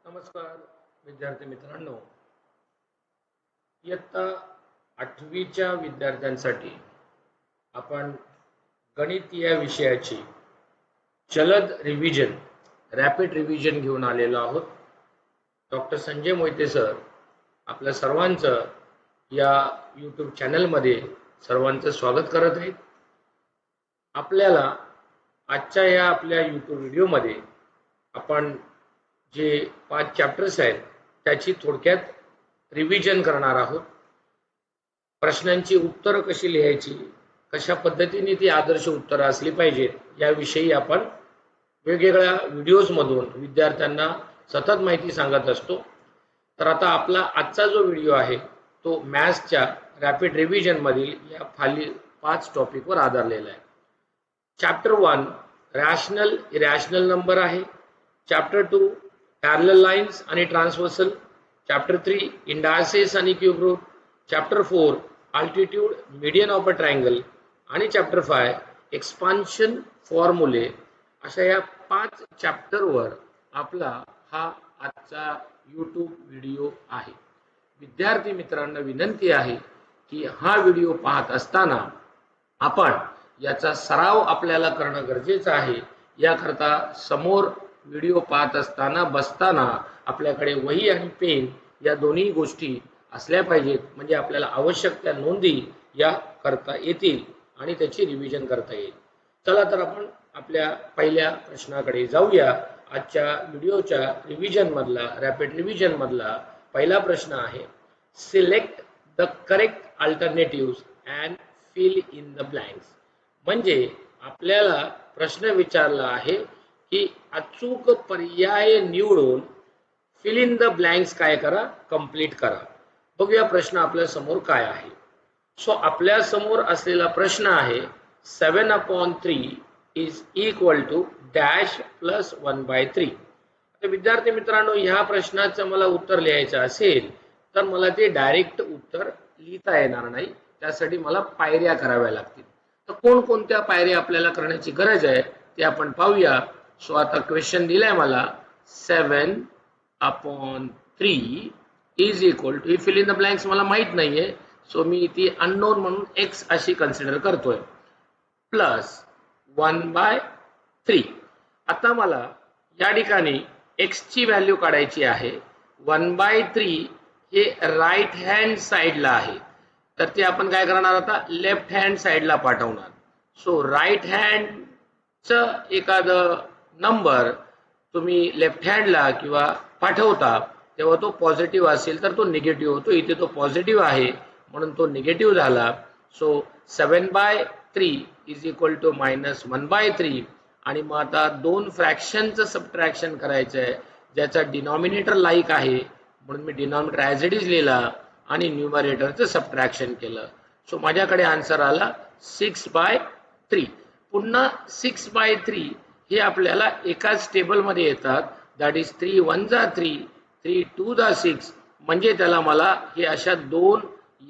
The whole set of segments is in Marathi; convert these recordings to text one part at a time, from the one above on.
नमस्कार विद्यार्थी मित्रांनो, इयत्ता 8वीच्या विद्यार्थ्यांसाठी आपण गणित या विषयाची जलद रिव्हिजन रॅपिड रिव्हिजन घेऊन आलेलो आहोत. डॉक्टर संजय मोहिते सर आपल्या सर्वांचं या यूट्यूब चॅनलमध्ये सर्वांचं स्वागत करत आहेत. आपल्याला आजच्या या आपल्या यूट्यूब व्हिडिओमध्ये आपण जे 5 चॅप्टर्स आहेत त्याची थोडक्यात रिव्हिजन करणार आहोत. प्रश्नांची उत्तरं कशी लिहायची, कशा पद्धतीने ती आदर्श उत्तरं असली पाहिजेत याविषयी आपण वेगवेगळ्या व्हिडिओजमधून विद्यार्थ्यांना सतत माहिती सांगत असतो. तर आता आपला आजचा जो व्हिडिओ आहे तो मॅथ्सच्या रॅपिड रिव्हिजन मधील या खाली 5 टॉपिकवर आधारलेला आहे. चॅप्टर 1 रॅशनल इरॅशनल नंबर आहे. चॅप्टर 2 पॅरलल लाईन्स आणि ट्रान्सव्हर्सल. चॅप्टर 3 इंडायसेस आणि cube root. Chapter 4 altitude median of a triangle आणि चॅप्टर 5 एक्सपान्शन फॉर्म्युले. अशा या 5 चॅप्टरवर आपला हा आजचा यूट्यूब व्हिडिओ आहे. विद्यार्थी मित्रांना विनंती आहे की हा व्हिडिओ पाहत असताना आपण याचा सराव आपल्याला करणं गरजेचं आहे. याकरता समोर व्हिडिओ पाहत असताना बसताना आपल्याकडे वही आणि पेन या दोन्ही गोष्टी असल्या पाहिजेत, म्हणजे आपल्याला आवश्यक त्या नोंदी या करता येतील आणि त्याची रिव्हिजन करता येईल. चला तर आपण आपल्या पहिल्या प्रश्नाकडे जाऊया. आजच्या व्हिडिओच्या रिव्हिजन मधला रॅपिड रिव्हिजन मधला पहिला प्रश्न आहे, select the correct alternatives and fill in the blanks. म्हणजे आपल्याला प्रश्न विचारला आहे की अचूक पर्याय निवडून फिल इन द ब्लँक्स काय करा, कंप्लीट करा. बघूया प्रश्न आपल्या समोर काय आहे. सो आपल्या समोर असलेला प्रश्न आहे 7/3 is equal to dash plus 1/3. तर विद्यार्थी मित्रांनो, ह्या प्रश्नाचं मला उत्तर लिहायचं असेल तर मला ते डायरेक्ट उत्तर लिहिता येणार नाही. त्यासाठी मला पायऱ्या कराव्या लागतील. तर कोणकोणत्या पायऱ्या आपल्याला करण्याची गरज आहे ते आपण पाहूया. सो आता क्वेश्चन दिलाय मला 7/3 is equal to, fill in the blanks मला माहित नाहीये, सो मी ती अननोन म्हणून एक्स अशी कन्सिडर करतोय, प्लस 1/3. आता मला या ठिकाणी एक्स ची व्हॅल्यू काढायची आहे. 1/3 हे राईट हँड साइडला आहे, तर ते आपण काय करणार, आता लेफ्ट हँड साइडला पाठवणार. सो राईट हँडचं एखादं नंबर तुम्ही लेफ्ट हँडला किंवा पाठवता तेव्हा तो पॉझिटिव्ह असेल तर तो निगेटिव्ह होतो. इथे तो पॉझिटिव्ह आहे म्हणून तो निगेटिव्ह झाला. So 7/3 is equal to -1/3. आणि मग आता दोन फ्रॅक्शनचं सबट्रॅक्शन करायचं आहे ज्याचा डिनॉमिनेटर लाईक आहे म्हणून मी डिनॉमिनेटर ॲज इट इज लिहिला आणि न्यूमरेटरचं सबट्रॅक्शन केलं. सो माझ्याकडे आन्सर आला 6/3. पुन्हा 6/3 हे आपल्याला एकाच टेबलमध्ये येतात, दॅट इज 3 1 जा 3, 3 2 जा 6. म्हणजे त्याला मला हे अशा दोन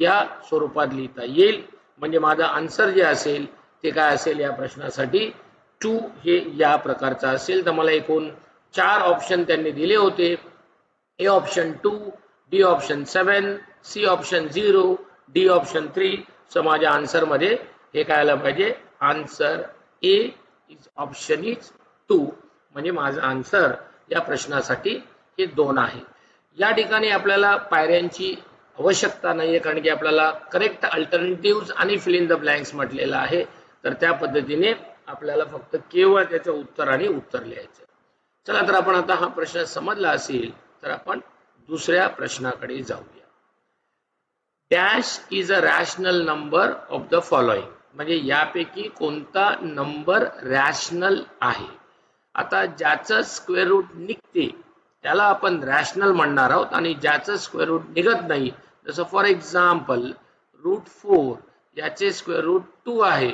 या स्वरूपात लिहिता येईल. म्हणजे माझा आन्सर जे असेल ते काय असेल या प्रश्नासाठी 2 हे या प्रकारचा असेल. तर मला एकूण 4 ऑप्शन त्यांनी दिले होते. A option 2, B option 7, C option 0, D option 3. So माझ्या आन्सर मध्ये हे काय आलं पाहिजे, answer A is option is 2. म्हणजे माझा आन्सर या प्रश्नासाठी हे 2 आहे. या ठिकाणी आपल्याला पायऱ्यांची आवश्यकता नाहीये कारण की आपल्याला करेक्ट अल्टरनेटिव्ह आणि फिल इन द ब्लँक्स म्हटलेलं आहे. तर त्या पद्धतीने आपल्याला फक्त केवळ त्याचं उत्तर आणि उत्तर लिहायचं. चला तर आपण आता हा प्रश्न समजला असेल तर आपण दुसऱ्या प्रश्नाकडे जाऊया. Dash is a rational number of the following. म्हणजे यापैकी कोणता नंबर रॅशनल आहे. आता ज्याचं स्क्वेअर रूट निघते त्याला आपण रॅशनल म्हणणार आहोत आणि ज्याचं स्क्वेअर रूट निघत नाही, जसं फॉर एक्झाम्पल √4 याचे स्क्वेअर रूट 2 आहे,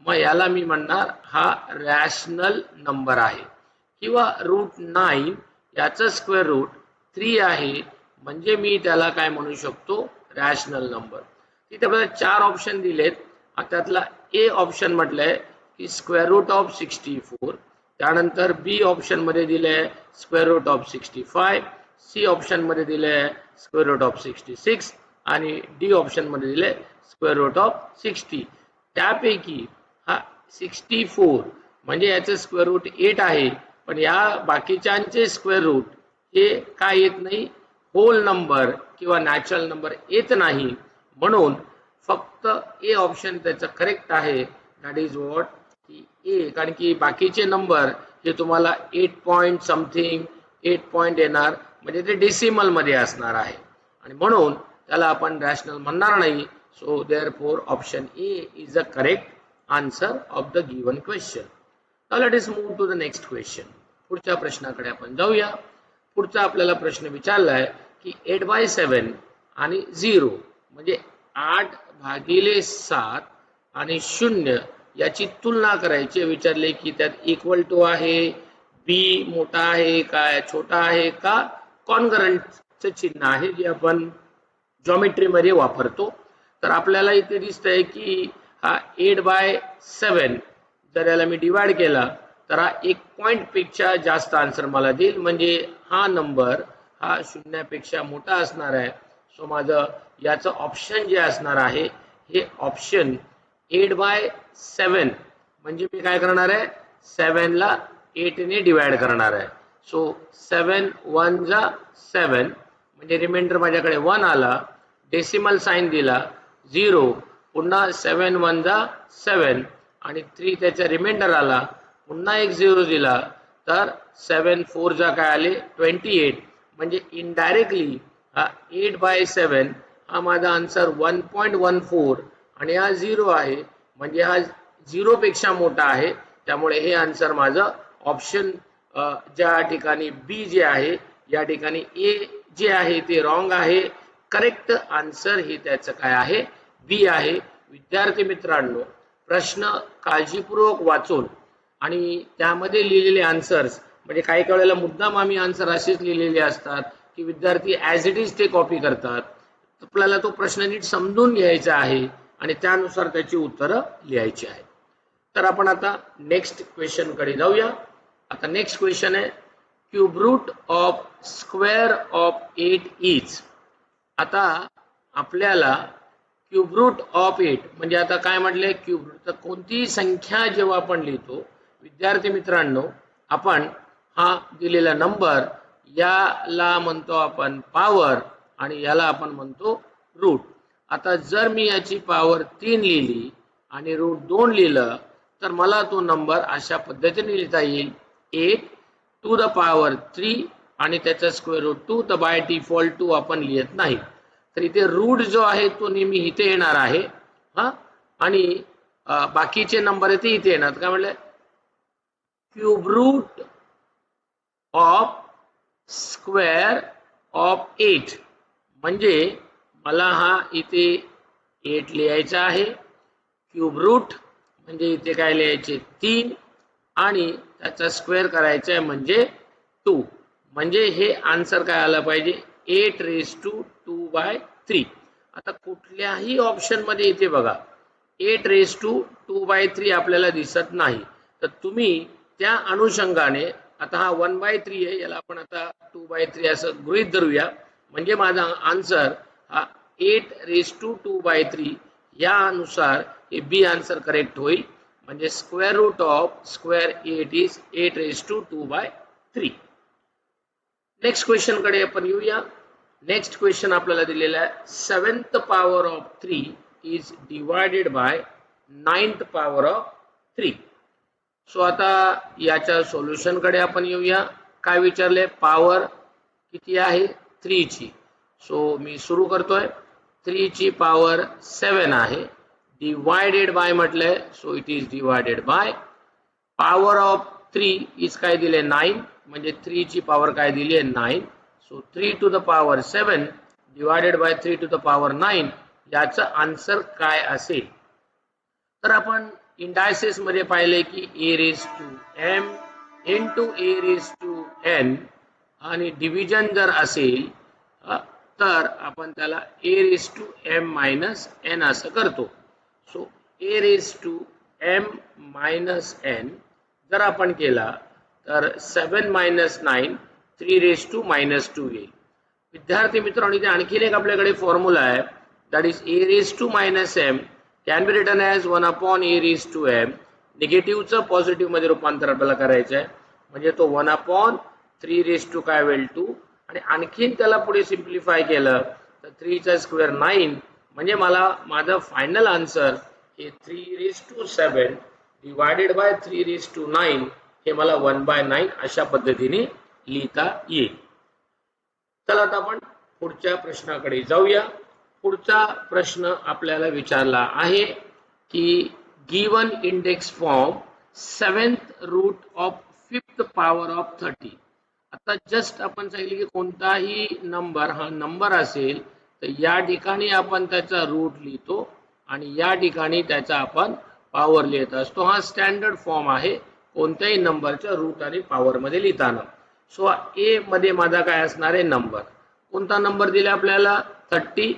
मग याला मी म्हणणार हा रॅशनल नंबर आहे. किंवा √9 याचं स्क्वेअर रूट 3 आहे, म्हणजे मी त्याला काय म्हणू शकतो, रॅशनल नंबर. तिथे आपल्याला 4 ऑप्शन दिलेत. त्यातला ए ऑप्शन म्हटलंय की स्क्वेअर रूट ऑफ 64. त्यानंतर बी ऑप्शन मध्ये दिलंय square root of 65. C option मध्ये दिले स्क्वेअर रूट ऑफ 66 आणि डी ऑप्शन मध्ये दिले स्क्वेअर रूट ऑफ 60. त्यापैकी हा 64 म्हणजे याचे स्क्वेअर रूट 8 आहे, पण या बाकीच्यांचे स्क्वेअर रूट हे काय येत नाही, होल नंबर किंवा नॅचरल नंबर येत नाही. म्हणून फक्त ए ऑप्शन त्याचं करेक्ट आहे. दॅट इज व्हॉट ए. कारण की बाकीचे नंबर हे तुम्हाला 8 पॉइंट समथिंग 8 पॉइंट येणार, म्हणजे ते डेसिमल मध्ये असणार आहे आणि म्हणून त्याला आपण रॅशनल म्हणणार नाही. So therefore option A is the correct answer of the given question. Now let us move to the next question. पुढच्या प्रश्नाकडे आपण जाऊया. पुढचा आपल्याला प्रश्न विचारला आहे की 8/7 आणि 0 म्हणजे 8/7 आणि 0 याची तुलना करायची. विचारले की त्यात इक्वल टू आहे, बी मोठा आहे का छोटा आहे का कॉन्ग्रंटचं चिन्ह आहे जे आपण जॉमेट्री मध्ये वापरतो. तर आपल्याला इथे दिसतंय की हा 8/7 जर याला मी डिवाइड केला तर हा 1 पॉइंट पेक्षा जास्त आन्सर मला देईल, म्हणजे हा नंबर हा 0 पेक्षा मोठा असणार आहे. सो माझं याचं ऑप्शन जे असणार आहे हे ऑप्शन 8/7 म्हणजे मी काय करणार आहे 7 ला 8 ने डिवाइड करणार आहे. सो 7 1 जा 7 म्हणजे रिमाइंडर माझ्याकडे 1 आला, डेसिमल साइन दिला 0, पुन्हा 7 1 जा 7 आणि 3 त्याचा रिमाइंडर आला, पुन्हा एक 0 दिला तर 7 4 जा काय आले 28. म्हणजे इनडायरेक्टली हा 8/7 हा माझा आन्सर 1.14 आणि हा 0 आहे, म्हणजे हा 0 पेक्षा मोठा आहे. त्यामुळे हे आन्सर माझं ऑप्शन ज्या ठिकाणी बी जे आहे या ठिकाणी ए जे आहे ते रॉंग आहे. करेक्ट आन्सर हे त्याचं काय आहे बी आहे. विद्यार्थी मित्रांनो, प्रश्न काळजीपूर्वक वाचून आणि त्यामध्ये लिहिलेले आन्सर्स म्हणजे काही वेळेला मुद्दाम आम्ही आन्सर असेच लिहिलेले असतात की विद्यार्थी ॲज इट इज ते कॉपी करतात. आपल्याला तो प्रश्न नीट समजून घ्यायचा आहे आणि त्यानुसार त्याची उत्तरं लिहायची आहेत. तर आपण आता नेक्स्ट क्वेश्चन कडे जाऊया. आता नेक्स्ट क्वेश्चन आहे cube root of square of 8 is. आता आपल्याला क्यूब रूट ऑफ 8 म्हणजे आता काय म्हटले क्यूब रूट, तर कोणतीही संख्या जेव्हा आपण लिहितो विद्यार्थी मित्रांनो आपण हा दिलेला नंबर याला म्हणतो आपण पॉवर आणि याला आपण म्हणतो रूट. आता जर मी याची पॉवर 3 लिहिली आणि रूट 2 लिहिलं तर मला तो नंबर अशा पद्धतीने लिहिता येईल 8 टू द पॉवर 3 आणि त्याचा स्क्वेअर रूट 2. तर बाय डिफॉल्ट 2 आपण लिहित नाही, तर इथे रूट जो आहे तो नेहमी इथे येणार आहे हा, आणि बाकीचे नंबर आहे ते इथे येणार. काय म्हटलं cube root of square of 8 म्हणजे मला हा इथे 8 लिहायचा आहे. क्यूब रूट म्हणजे इथे काय लिहायचे 3 आणि त्याचा स्क्वेअर करायचा आहे म्हणजे 2. म्हणजे हे आन्सर काय आलं पाहिजे 8^2/3. आता कुठल्याही ऑप्शन मध्ये इथे बघा 8^2/3 आपल्याला दिसत नाही, तर तुम्ही त्या अनुषंगाने आता हा 1/3 आहे याला आपण आता 2/3 असं गृहीत धरूया. म्हणजे माझा आन्सर हा 8^2/3 या अनुसार हे बी आन्सर करेक्ट होईल. म्हणजे square root of square 8 is 8^2/3. Next question कडे आपण येऊया. नेक्स्ट क्वेश्चन आपल्याला दिलेला आहे 7th power of 3 is divided by 9th power of 3. So आता याच्या सोल्युशन कडे आपण येऊया. काय विचारले पॉवर किती आहे 3 ची. सो मी सुरू करतोय. 3 ची पॉवर 7 आहे, डिवाइडेड बाय म्हटलंय so it is divided bye power of 3 is काय दिले 9 म्हणजे 3 ची पॉवर काय दिली आहे 9. So 3 to the power 7 divided by 3 to the power 9 याचं आन्सर काय असेल. तर आपण इंडायसेस मध्ये पाहिले की a⁻m into a⁻n आणि डिव्हिजन जर असेल तर आपण त्याला a⁻m-n असं करतो. सो a⁻m-n जर आपण केला तर 7 - 9 3⁻² येईल. विद्यार्थी मित्रांनो, इथे आणखीन एक आपल्याकडे फॉर्म्युला आहे, that is a raised to minus m can be written as 1 upon a raised to m. निगेटिव्हचं पॉझिटिव्ह मध्ये रूपांतर आपल्याला करायचं आहे, म्हणजे तो 1 अपॉन 3 raised to काय होईल 2, आणि आणखीन त्याला पुढे सिम्प्लिफाय केलं तर 3 चा स्क्वेअर 9, म्हणजे मला माझा फायनल आन्सर हे 3 raised to 7 divided by 3 raised to 9 हे मला 1/9 अशा पद्धतीने लिहिता येईल. चला आता आपण पुढच्या प्रश्नाकडे जाऊया. पुढचा प्रश्न आपल्याला विचारला आहे की given index form 7th root of 5th power of 30. आता जस्ट आपण सांगितले की कोणताही नंबर हा नंबर असेल तर या ठिकाणी आपण त्याचा रूट लिहितो आणि या ठिकाणी त्याचा आपण पॉवर लिहित असतो. हा स्टँडर्ड फॉर्म आहे कोणत्याही नंबरच्या रूट आणि पॉवर मध्ये लिहिताना. सो ए मध्ये माझा काय असणार आहे नंबर, कोणता नंबर दिला आपल्याला 30.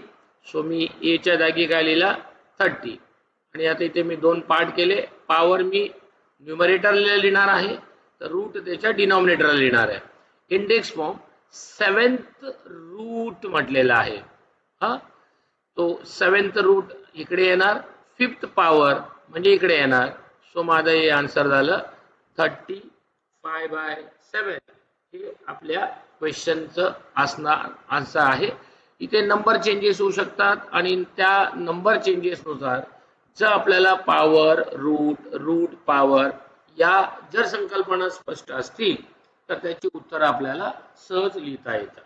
सो मी ए च्या जागी काय लिहिला 30, आणि आता इथे मी दोन पार्ट केले. पॉवर मी न्यूमरेटरला लिहिणार आहे तर रूट त्याच्या डिनॉमिनेटरला लिहिणार आहे. इंडेक्स फॉर्म 7th रूट म्हटलेला आहे. हा तो 7th रूट इकडे येणार, 5th पॉवर म्हणजे इकडे येणार. सो माझं हे आन्सर झालं 35/7. हे आपल्या क्वेश्चनचं असणार आन्सर आहे. इथे नंबर चेंजेस होऊ शकतात आणि त्या नंबर चेंजेस नुसार जर आपल्याला पॉवर रूट पॉवर या जर संकल्पना स्पष्ट असतील तर त्याची उत्तर आपल्याला सहज लिहिता येतात.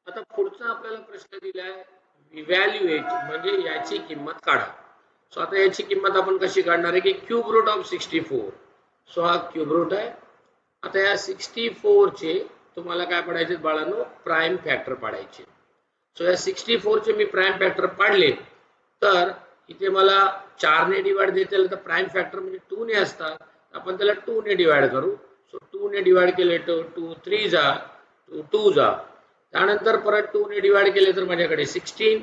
आता पुढचा आपल्याला प्रश्न दिलाय इव्हॅल्युएट, म्हणजे याची किंमत काढा. सो आता याची किंमत आपण कशी काढणार आहे की क्यूब रूट ऑफ 64. सो हा क्यूब रूट आहे. आता या 64 चे तुम्हाला काय पडायचे बाळांनो, प्राइम फॅक्टर पाडायचे. सो या 64 चे मी प्राइम फॅक्टर पाडले तर इथे मला 4 ने डिवाइड देता तर प्राइम फॅक्टर म्हणजे 2 ने असतात, आपण त्याला 2 ने डिवाइड करू. सो 2 ने डिवाइड केले तर 2 3 जा 2 जा, त्यानंतर परत 2 ने डिवाइड केले तर माझ्याकडे 16,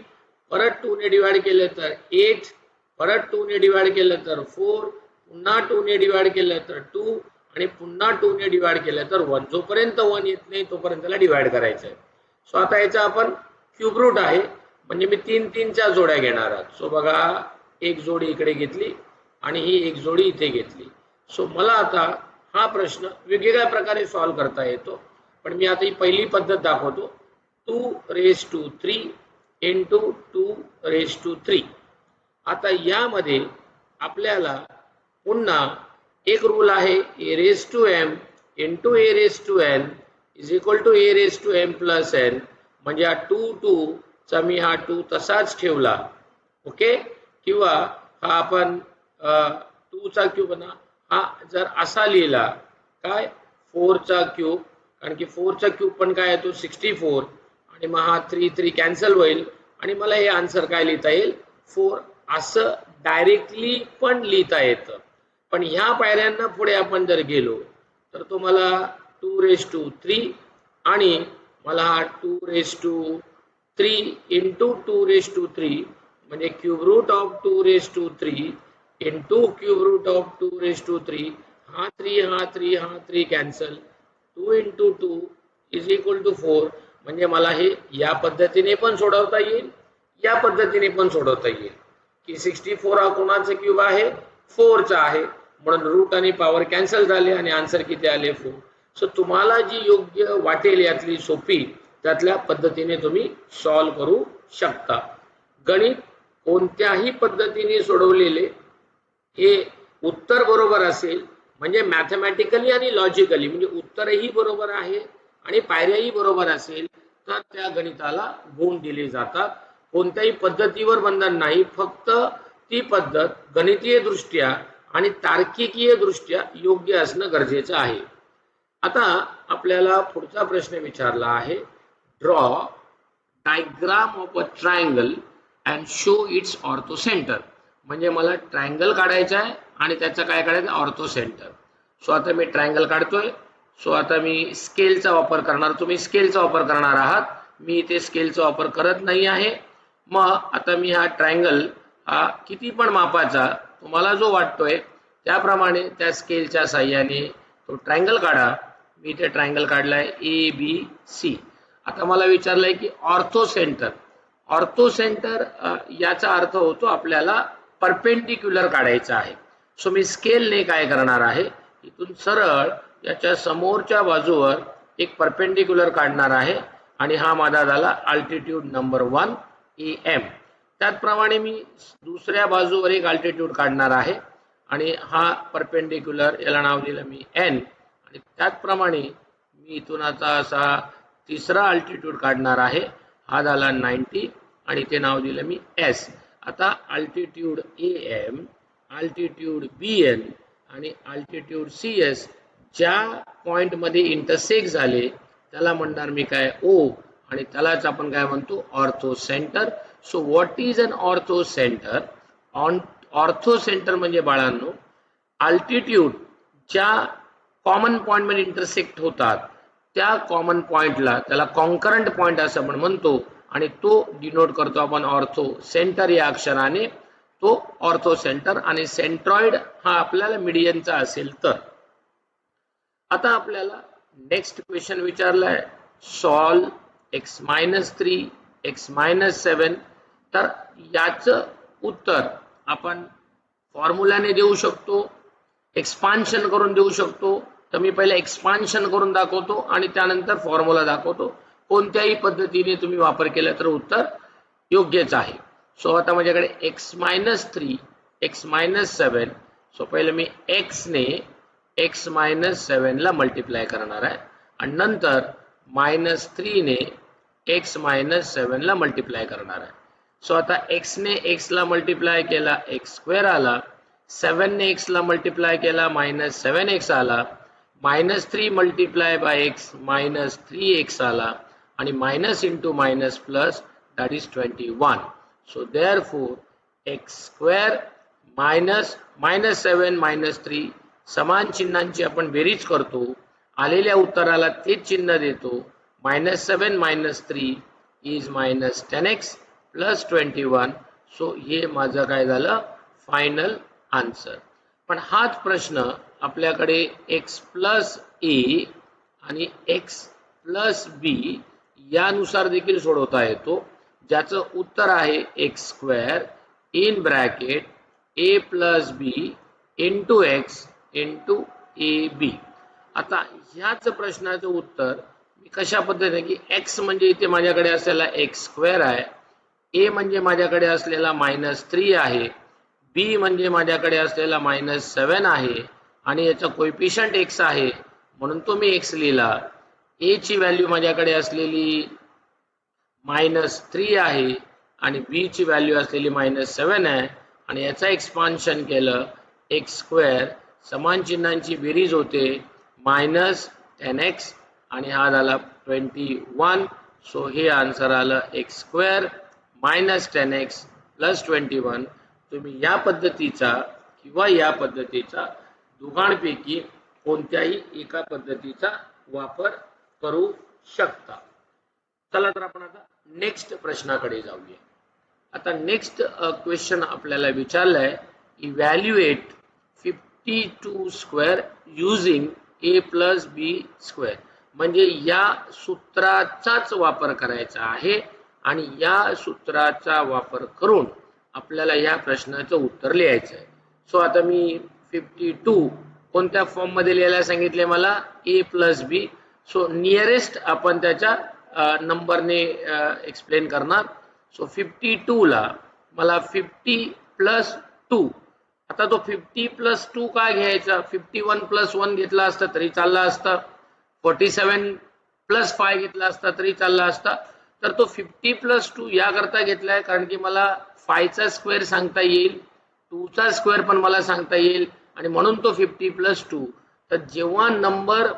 परत 2 ने डिवाइड केले तर 8, परत 2 ने डिवाइड केलं तर 4, पुन्हा 2 ने डिवाइड केलं तर 2, आणि पुन्हा 2 ने डिवाइड केलं तर 1. जोपर्यंत 1 येत नाही तोपर्यंत त्याला डिवाइड करायचं आहे. सो आता याचा आपण क्यूब रूट आहे म्हणजे मी 3 च्या जोड्या घेणार आहोत. सो बघा, एक जोडी इकडे घेतली आणि ही एक जोडी इथे घेतली. सो मला आता हा प्रश्न वेगवेगळ्या प्रकारे सॉल्व्ह करता येतो, पण मी आता ही पहिली पद्धत दाखवतो. 2 raised to 3 into 2 raised to 3. आता यामध्ये आपल्याला पुन्हा एक रूल आहे a raised to m into a raised to n is equal to a raised to m plus n. म्हणजे हा 2 चा मी हा 2 तसाच ठेवला, ओके, किंवा हा आपण 2 चा क्यूब ना हा जर असा लिहिला काय 4 चा क्यूब, कारण की 4 चा क्यूब पण काय येतो 64, आणि मग हा 3 कॅन्सल होईल आणि मला हे आन्सर काय लिहिता येईल 4. असं डायरेक्टली पण लिहिता येतं. पण ह्या पायऱ्यांना पुढे आपण जर गेलो तर तो मला 2 raised to 3 आणि मला हा 2 raised to 3 into 2 raised to 3 म्हणजे cube root of 2 raised to 3 into cube root of 2 raised to 3. हा 3 cancel, 2 into 2 is equal to 4. म्हणजे मला हे या पद्धतीने पण सोडवता येईल, या पद्धतीने पण सोडवता येईल की 64 हा कोणाचा क्यूब आहे 4 चा आहे, म्हणून रूट आणि पॉवर कॅन्सल झाले आणि आन्सर किती आले 4. सो तुम्हाला जी योग्य वाटेल यातली सोपी त्यातल्या पद्धतीने तुम्ही सॉल्व्ह करू शकता. गणित कोणत्याही पद्धतीने सोडवलेले हे उत्तर बरोबर असेल म्हणजे मॅथमॅटिकली आणि लॉजिकली, म्हणजे उत्तरही बरोबर आहे आणि पायऱ्याही बरोबर असेल तर त्या गणिताला गुण दिले जातात. कोणत्याही पद्धतीवर बंधन नाही, फक्त ती पद्धत गणितीय दृष्ट्या आणि तार्किकीय दृष्ट्या योग्य असणं गरजेचं आहे. आता आपल्याला पुढचा प्रश्न विचारला आहे, draw diagram of a triangle and show it's ortho centre. म्हणजे मला ट्रायंगल काढायचा आहे आणि त्याचा काय काढायचं ऑर्थो सेंटर. सो आता मी ट्रायंगल काढतोय. सो आता मी स्केलचा वापर करणार, तुम्ही स्केलचा वापर करणार आहात, मी इथे स्केलचा वापर करत नाही आहे. मग आता मी हा ट्रायंगल हा किती पण मापाचा तुम्हाला जो वाटतोय त्याप्रमाणे त्या स्केलच्या साहाय्याने तो ट्रायंगल काढा. मी इथे ट्रायंगल काढलाय ABC. आता मला विचारलंय की ऑर्थो सेंटर. ऑर्थो सेंटर याचा अर्थ होतो आपल्याला परपेंडिक्युलर काढायचा आहे. सो मी स्केलने काय करणार आहे, इथून सरळ याच्या समोरच्या बाजूवर एक परपेंडिक्युलर काढणार आहे आणि हा माझा झाला अल्टिट्यूड नंबर 1 AM. त्याचप्रमाणे मी दुसऱ्या बाजूवर एक अल्टिट्यूड काढणार आहे आणि हा परपेंडिक्युलर याला नाव दिलं मी N. आणि त्याचप्रमाणे मी इथून आता असा तिसरा अल्टिट्यूड काढणार आहे, हा झाला 90 आणि ते नाव दिलं मी S. आता अल्टिट्यूड AM, अल्टिट्यूड BN आणि अल्टिट्यूड CS ज्या पॉइंट मध्ये इंटरसेक्ट झाले त्याला म्हणणार मी काय O, आणि त्यालाच आपण काय म्हणतो orthocentre. So what is an orthocentre? Orthocentre म्हणजे बाळांनो अल्टिट्यूड ज्या कॉमन पॉइंट मध्ये इंटरसेक्ट होतात त्या कॉमन पॉइंटला त्याला कॉन्करंट पॉइंट असं आपण म्हणतो आणि तो डिनोट करतो आपण ऑर्थो सेंटर या अक्षराने. तो ऑर्थो सेंटर आणि सेंट्रॉइड हा आपल्याला मीडियनचा असेल तर. आता आपल्याला next question विचारलाय solve x-3 x-7. तर याचं उत्तर आपण फॉर्म्युलाने देऊ शकतो, एक्सपान्शन करून देऊ शकतो. तर मी पहिले एक्सपान्शन करून दाखवतो आणि त्यानंतर फॉर्म्युला दाखवतो. कोणत्याही पद्धतीने तुम्ही वापर केला तर उत्तर योग्यच आहे. सो आता माझ्याकडे x-3 x-7. सो पहिले मी x ने x-7 ला मल्टिप्लाय करणार आहे आणि नंतर -3 ने x-7 ला मल्टिप्लाय करणार आहे. सो आता x ने x ला मल्टिप्लाय केला x² आला, 7 ने x ला मल्टिप्लाय केला -7x आला, -3 मल्टिप्लाय बाय x -3x आला आणि minus into minus plus that is 21. So therefore x² minus -7 -3 समान चिन्हांची आपण बेरीज करतो, आलेल्या उत्तराला तेच चिन्ह देतो. -7 -3 इज -10x प्लस 21. सो हे माझं काय झालं फायनल आन्सर. पण हाच प्रश्न आपल्याकडे x प्लस a आणि x प्लस b यानुसार देखील सोडवता येतो, ज्याचं उत्तर आहे x² in bracket a plus b into x into ab. आता ह्याच प्रश्नाचं उत्तर मी कशा पद्धतीने की x म्हणजे इथे माझ्याकडे असलेला x² आहे, a म्हणजे माझ्याकडे असलेला -3 आहे, b म्हणजे माझ्याकडे असलेला -7 आहे आणि याचा कोएफिशियंट x आहे म्हणून तो मी x लिहिला. a ची व्हॅल्यू माझ्याकडे असलेली -3 आहे आणि b ची व्हॅल्यू असलेली -7 आहे आणि याचा एक्सपान्शन केलं x² समान चिन्हांची बेरीज होते -10x आणि हा झाला 21. सो हे आन्सर आलं x² -10x प्लस 21. तुम्ही या पद्धतीचा किंवा या पद्धतीचा दोघांपैकी कोणत्याही एका पद्धतीचा वापर करू शकता. चला तर आपण आता नेक्स्ट प्रश्नाकडे जाऊया. आता नेक्स्ट क्वेश्चन आपल्याला विचारलाय evaluate 52 square using a plus b square. म्हणजे या सूत्राचाच वापर करायचा आहे आणि या सूत्राचा वापर करून आपल्याला या प्रश्नाचं उत्तर लिहायचं आहे. सो आता मी 52 कोणत्या फॉर्म मध्ये लिहायला सांगितले मला a plus b. So nearest आपण त्याच्या नंबरने एक्सप्लेन करणार. सो 52 ला मला 50 प्लस 2. आता तो 50 प्लस 2 का घ्यायचा, 51 प्लस 1 घेतला असता तरी चालला असता, 47 प्लस 5 घेतला असता तरी चालला असता. तर तो 50 प्लस 2 याकरता घेतलाय कारण की मला 5 चा स्क्वेअर सांगता येईल, 2 चा स्क्वेअर पण मला सांगता येईल आणि म्हणून तो 50 प्लस 2. तर जेव्हा नंबर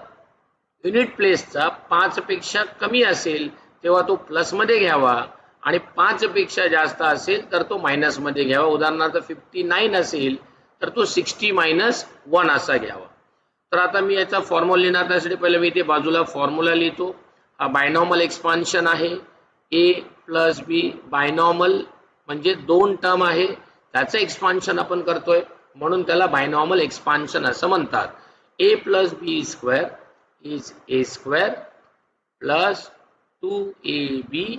युनिट प्लेसचा 5 पेक्षा कमी असेल तेव्हा तो प्लस मध्ये घ्यावा आणि 5 पेक्षा जास्त असेल तर तो मायनस मध्ये घ्यावा. उदाहरणार्थ 59 असेल तर तो 60 - 1 असा घ्यावा. तर आता मी याचा फॉर्म्युला लिहिणार. त्यासाठी पहिले मी इथे बाजूला फॉर्म्युला लिहितो. हा बायनॉर्मल एक्सपान्शन आहे. a प्लस b बायनॉर्मल म्हणजे 2 टर्म आहे, त्याचं एक्सपान्शन आपण करतोय म्हणून त्याला बायनॉर्मल एक्सपान्शन असं म्हणतात. a plus b square is a square plus 2ab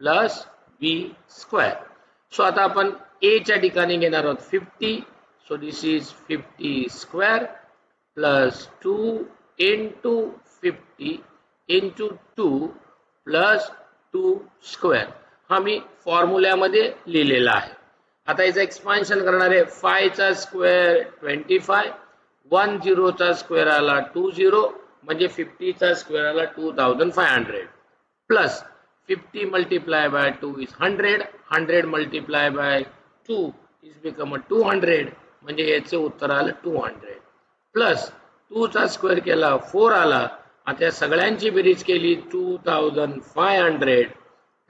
plus B square. So आता आपण ए च्या ठिकाणी घेणार आहोत 50. So this is 50 square plus 2 into 50 into 2 plus 2 square. हा मी फॉर्म्युल्यामध्ये लिहिलेला आहे. आता याचं एक्सपान्शन करणार आहे. 5 चा स्क्वेअर 25, 10 चा स्क्वेअर आला 20, म्हणजे 50 चा स्क्वेअर आला 2500 plus 50 multiplied by 2 is 100, 100 multiplied by 2 is become a 200, म्हणजे याचे उत्तर आलं 200 प्लस 2 चा स्क्वेअर केला 4 आला. आता या सगळ्यांची बेरीज केली 2500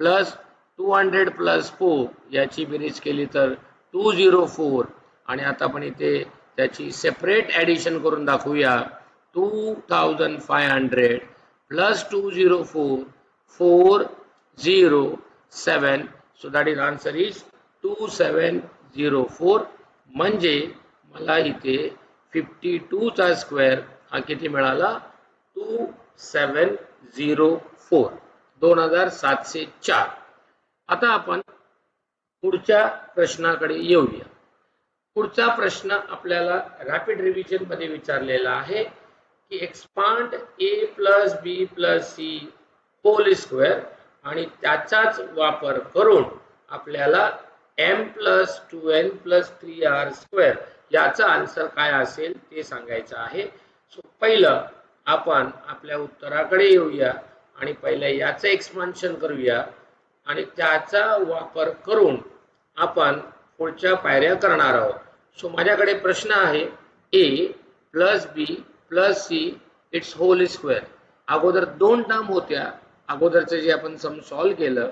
प्लस 200 प्लस 4 याची बेरीज केली तर 204. आणि आता आपण इथे त्याची सेपरेट ॲडिशन करून दाखवूया. 2500 plus 204 407. So that is answer is 2704. म्हणजे मला इथे 52 चा स्क्वेअर हा किती मिळाला 2704, 2704. आता आपण पुढच्या प्रश्नाकडे येऊया. पुढचा प्रश्न आपल्याला रॅपिड रिव्हिजन मध्ये विचारलेला आहे की एक्सपांड ए plus B plus C hole square आणि त्याचाच वापर करून आपल्याला m plus 2n plus 3r square याचा आन्सर काय असेल ते सांगायचं आहे. सो पहिलं आपण आपल्या उत्तराकडे येऊया आणि पहिलं याचं एक्सपान्शन करूया आणि त्याचा वापर करून आपण पुढच्या पायऱ्या करणार आहोत. सो माझ्याकडे प्रश्न आहे a plus B plus C it's whole square. अगोदर 2 टर्म होत्या. अगोदरचं जे आपण सम सॉल्व केलं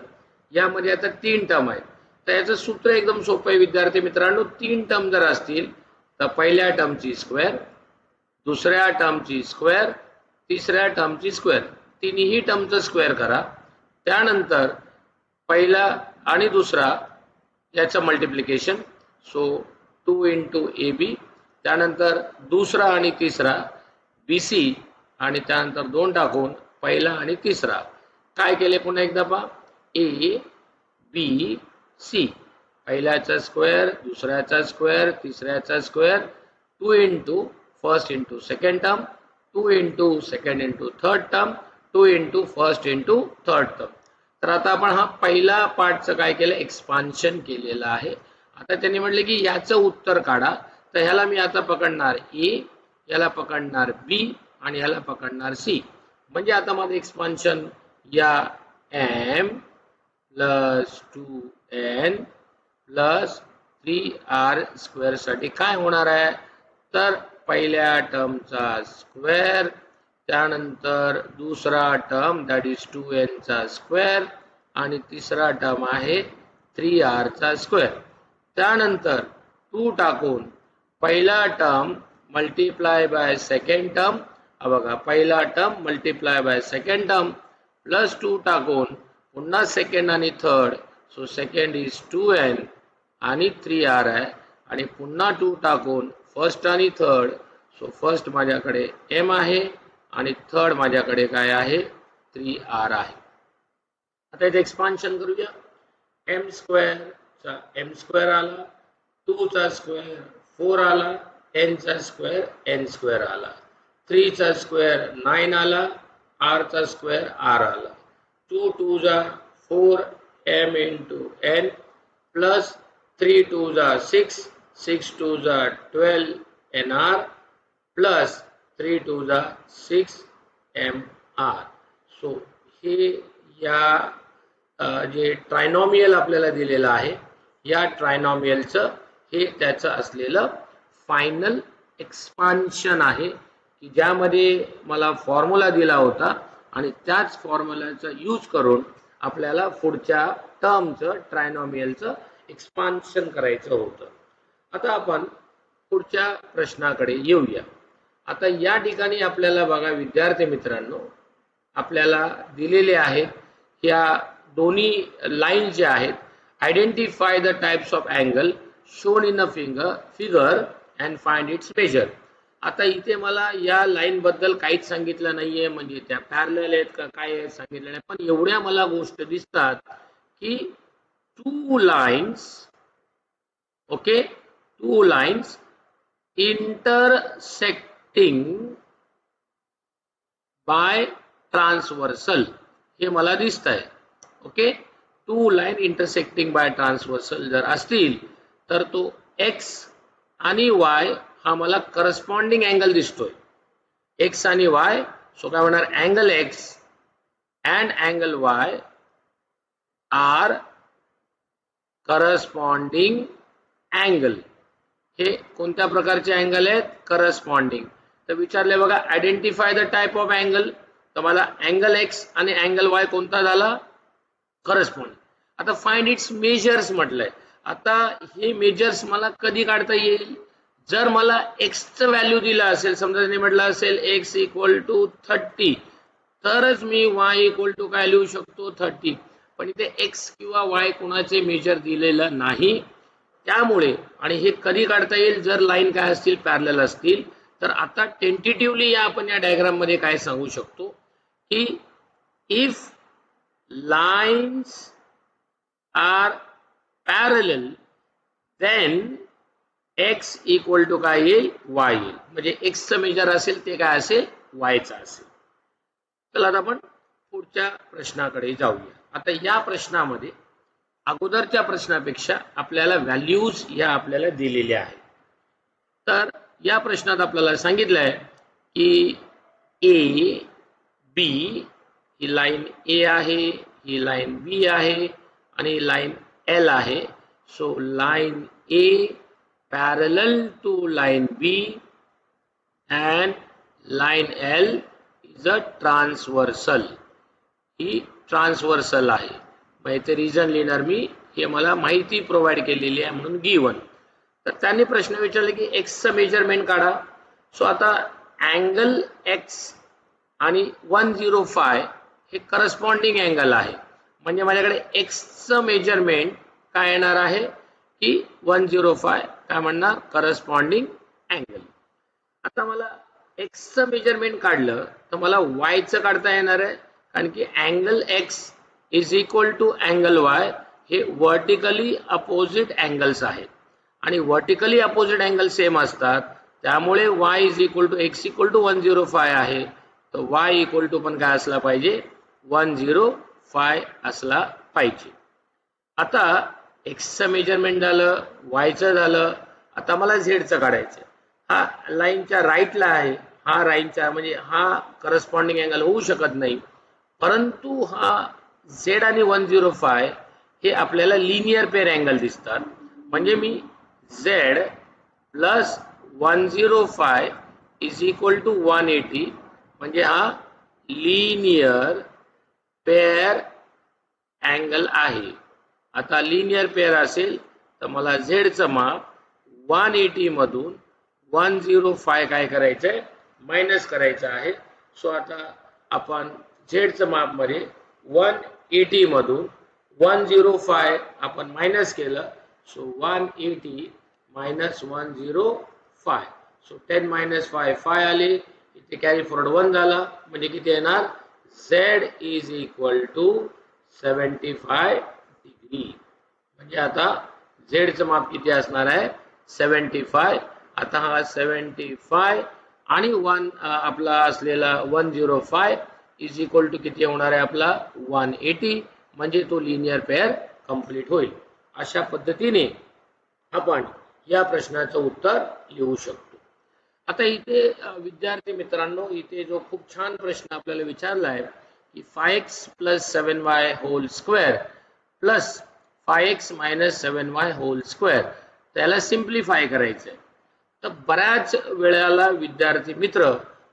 यामध्ये आता 3 टर्म आहेत. तर याचं सूत्र एकदम सोपं आहे विद्यार्थी मित्रांनो. 3 टर्म जर असतील तर पहिल्या टर्मची स्क्वेअर, दुसऱ्या टर्मची स्क्वेअर, तिसऱ्या टर्मची स्क्वेअर, तिन्ही टर्मचं स्क्वेअर करा. त्यानंतर पहिला आणि दुसरा याचं multiplication. So 2 into A B. त्यानंतर दुसरा आणि तिसरा बी सी आणि त्यानंतर 2 टाकून पहिला आणि तिसरा. काय केले पुन्हा एकदा पहा. ए बी सी, पहिल्याचा स्क्वेअर, दुसऱ्याचा स्क्वेअर, तिसऱ्याचा square, 2 into first into second term, 2 into second into third term, 2 into first into third term. तर आता आपण हा पहिला पार्टचं काय केलं एक्सपान्शन केलेलं आहे. आता त्यांनी म्हटले की याचं उत्तर काढा. तर ह्याला मी आता पकडणार ए, याला पकडणार बी आणि ह्याला पकडणार सी. म्हणजे आता माझं एक्सपान्शन या m plus 2n plus 3r square साठी काय होणार आहे तर पहिल्या टर्मचा स्क्वेअर, त्यानंतर दुसरा टर्म दॅट इज 2n चा स्क्वेअर आणि तिसरा टर्म आहे 3r चा स्क्वेअर. त्यानंतर 2 टाकून पहिला term multiply by second term. बघा पहिला term multiply by second term plus 2 टाकून पुन्हा सेकंड आणि third. So second is 2n आणि 3r आहे आणि पुन्हा 2 टाकून फर्स्ट आणि थर्ड. सो फर्स्ट माझ्याकडे m आहे आणि थर्ड माझ्याकडे काय आहे 3r आहे. आता इथे एक्सपान्शन करूया. m स्क्वेअर चा m स्क्वेअर आला, 2 चा स्क्वेअर 4 आला, n चा स्क्वेअर n स्क्वेअर आला, 3 चा स्क्वेअर 9 आला, r चा स्क्वेअर r आला. 2 2 जा 4 m इंटू n प्लस 3 2 जा 6, 6 2 जा 12 nr प्लस 3 2 जा 6 mr. सो हे या जे ट्रायनॉमियल आपल्याला दिलेलं आहे या ट्रायनॉमियलचं हे त्याचं असलेलं फायनल एक्सपान्शन आहे की ज्यामध्ये मला फॉर्म्युला दिला होता आणि त्याच फॉर्म्युलाचा यूज करून आपल्याला पुढच्या टर्मचं ट्रायनॉमियलचं एक्सपान्शन करायचं होतं. आता आपण पुढच्या प्रश्नाकडे येऊया. आता या ठिकाणी आपल्याला बघा विद्यार्थी मित्रांनो आपल्याला दिलेले आहेत या दोन्ही लाईन जे आहेत identify the types of angle shown in a figure and find its measure. आता इथे मला या लाईन बद्दल काहीच सांगितलं नाहीये, म्हणजे त्या पॅरलल आहेत का काय आहेत सांगितलं नाही, पण एवढ्या मला गोष्ट दिसतात की two lines, okay, two lines intersecting by transversal हे मला दिसत आहे. Okay, two line intersecting by transversal जर असतील तर तो एक्स आणि वाय हा मला करस्पॉन्डिंग अँगल दिसतोय. एक्स आणि वाय, सो काय होणार, angle X and angle Y are corresponding angle. हे कोणत्या प्रकारचे अँगल आहेत, करस्पॉन्डिंग. तर विचारले बघा, identify the type of angle. तर मला अँगल एक्स आणि अँगल वाय कोणता झाला, करस्पॉन्डिंग. आता फाइंड इट्स मेजर्स म्हटलंय. आता हे मेजर्स मला कधी काढता येईल, जर मला एक्सचं व्हॅल्यू दिलं असेल, समजा त्यांनी म्हटलं असेल एक्स इक्वल टू 30, तरच मी वाय इक्वल टू काय लिहू शकतो, 30. पण इथे एक्स किंवा वाय कोणाचे मेजर दिलेलं नाही, त्यामुळे, आणि हे कधी काढता येईल, जर लाईन काय असतील, पॅरलल असतील. तर आता टेंटेटिव्हली आपण या डायग्राम मध्ये काय सांगू शकतो की if lines are parallel then X equal to काय येईल, वाय येईल. म्हणजे एक्सचं मेजर असेल ते काय असेल, वायचं असेल. चला आता आपण पुढच्या प्रश्नाकडे जाऊया. आता या प्रश्नामध्ये अगोदरच्या प्रश्नापेक्षा आपल्याला व्हॅल्यूज या आपल्याला दिलेल्या आहेत. तर या प्रश्नात आपल्याला सांगितलंय की A B he line A आहे, ही लाईन बी आहे आणि लाईन एल आहे. So line A parallel to line B and line L is a transversal. ही ट्रान्सव्हर्सल आहे. मग इथे रिझन लिहिणार मी, हे मला माहिती प्रोव्हाइड केलेली आहे म्हणून गिवन. तर त्यांनी प्रश्न विचारले की एक्सचं मेजरमेंट काढा. सो आता अँगल एक्स आणि 105 हे करस्पॉन्डिंग अँगल आहे, म्हणजे माझ्याकडे एक्सचं मेजरमेंट काय येणार आहे की 105 काय म्हणणार, करस्पॉन्डिंग अँगल. आता मला एक्सचं मेजरमेंट काढलं तर मला वायचं काढता येणार आहे, कारण की angle X is equal to angle Y हे वर्टिकली अपोजिट अँगल्स आहेत आणि वर्टिकली अपोजिट अँगल सेम असतात. त्यामुळे y is equal to X equal to 105 आहे, तर y इक्वल टू पण काय असला पाहिजे, 105 असला पाहिजे. आता एक्सचं मेजरमेंट झालं, वायचं झालं. आता मला झेडचं काढायचं. हा लाईनच्या राईटला आहे, हा लाईनच्या म्हणजे हा करस्पॉन्डिंग अँगल होऊ शकत नाही, परंतु हा झेड आणि 105 हे आपल्याला लिनियर पेअर अँगल दिसतात. म्हणजे मी Z plus 105 is equal to 180, म्हणजे हा लिनियर पेअर अँगल आहे. आता लिनियर पेअर असेल तर मला झेडचं माप 180 मधून 105 काय करायचंय, मायनस करायचं आहे. सो आता आपण झेडचं माप मध्ये 180 मधून 105 आपण मायनस केलं. सो 180 मायनस 105, सो 10 मायनस 5 5 आले. इथे कॅरी फॉरवर्ड 1 झाला, म्हणजे किती येणार, Z is equal to 75 degree. म्हणजे आता झेडचं माप किती असणार आहे, 75. आता हा 75 आणि 1 आपला असलेला 105 इज इक्वल टू किती होणार आहे आपला 180, म्हणजे तो लिनियर पेअर कंप्लीट होईल. अशा पद्धतीने आपण या प्रश्नाचं उत्तर लिहू शकतो. आता इथे विद्यार्थी मित्रांनो, इथे जो खूप छान प्रश्न आपल्याला विचारला आहे की 5x plus 7y whole square plus 5x minus 7y whole square, त्याला सिम्प्लिफाय करायचं आहे. तर बऱ्याच वेळेला विद्यार्थी मित्र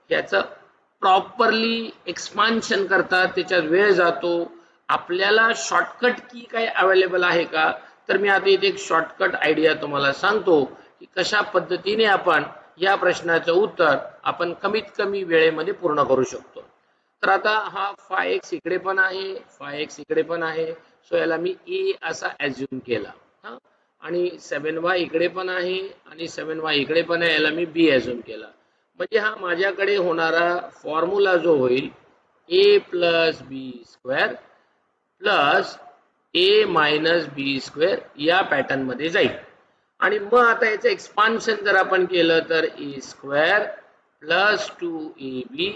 याचं प्रॉपरली एक्सपान्शन करतात, त्याच्यात वेळ जातो. आपल्याला शॉर्टकट की काही अवेलेबल आहे का, तर मी आता इथे एक शॉर्टकट आयडिया तुम्हाला सांगतो की कशा पद्धतीने आपण या प्रश्नाचं उत्तर आपण कमीत कमी वेळेमध्ये पूर्ण करू शकतो. तर आता हा 5x इकडे पण आहे, 5x इकडे पण आहे, सो याला मी a असा ॲज्युम केला. हा, आणि 7y इकडे पण आहे आणि 7y इकडे पण आहे, याला मी b ॲज्युम केला. म्हणजे हा माझ्याकडे होणारा फॉर्म्युला जो होईल ए प्लस बी स्क्वेअर प्लस ए मायनस बी स्क्वेअर या पॅटर्न मध्ये जाईल. आणि मग आता याचं एक्सपान्शन जर आपण केलं तर ए स्क्वेअर प्लस 2ab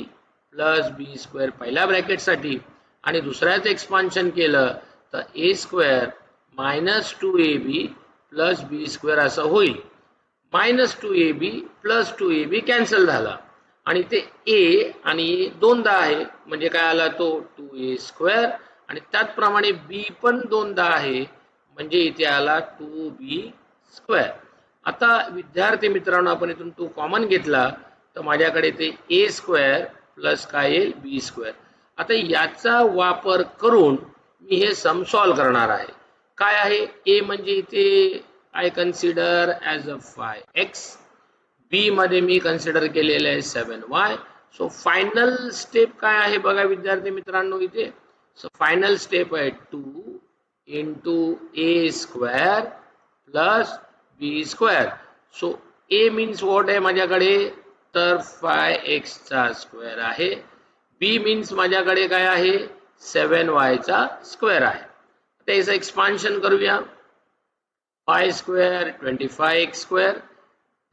प्लस बी स्क्वेअर पहिल्या ब्रॅकेटसाठी आणि दुसऱ्याचं एक्सपान्शन केलं तर ए स्क्वेअर मायनस 2ab प्लस बी स्क्वेअर असं होईल. Minus 2ab plus 2ab cancel झाला आणि ते ए आणि दोनदा आहे म्हणजे काय आला तो 2a स्क्वेअर आणि त्याचप्रमाणे बी पण दोनदा आहे म्हणजे इथे आला 2b स्क्वेअर. आता विद्यार्थी मित्रांनो आपण इथून 2 कॉमन घेतला तर माझ्याकडे ते ए स्क्वेअर प्लस काय येईल बी स्क्वेअर. आता याचा वापर करून मी हे सम सॉल्व करणार आहे. काय आहे ए म्हणजे इथे I consider as a 5x, बी मध्ये मी कन्सिडर केलेलं आहे 7y. सो फायनल स्टेप काय आहे बघा विद्यार्थी मित्रांनो इथे. सो फायनल स्टेप आहे 2 into a square plus B square. So a means what आहे माझ्याकडे तर 5x चा स्क्वेअर आहे. बी मीन्स माझ्याकडे काय आहे 7y चा स्क्वेअर आहे. आता याचं एक्सपान्शन करूया. 5 square 25x square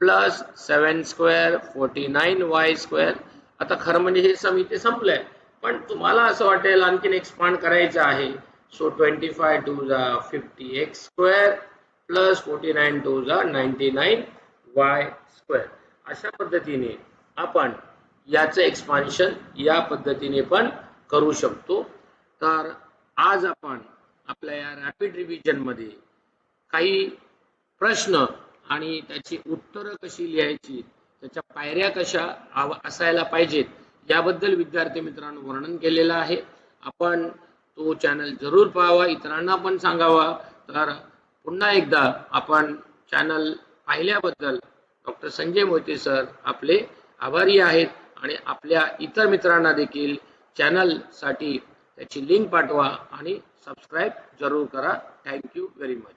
plus 7 square 49y square. आता खरं म्हणजे हे सम इथे संपलंय पण तुम्हाला असं वाटेल आणखीन एक्सपांड करायचं आहे. सो 25 टू जा 50x स्क्वेअर प्लस 49 टू जा 99y स्क्वेअर. अशा पद्धतीने आपण याचं एक्सपान्शन या पद्धतीने पण करू शकतो. तर आज आपण आपल्या या रॅपिड रिव्हिजन मध्ये काही प्रश्न आणि त्याची उत्तरं कशी लिहायची, त्याच्या पायऱ्या कशा असायला पाहिजेत याबद्दल विद्यार्थी मित्रांनो वर्णन केलेलं आहे. आपण तो चॅनल जरूर पाहावा, इतरांना पण सांगावा. तर पुन्हा एकदा आपण चॅनल पाहिल्याबद्दल डॉक्टर संजय मोहिते सर आपले आभारी आहेत आणि आपल्या इतर मित्रांना देखील चॅनल साठी त्याची लिंक पाठवा आणि सबस्क्राईब जरूर करा. Thank you very much.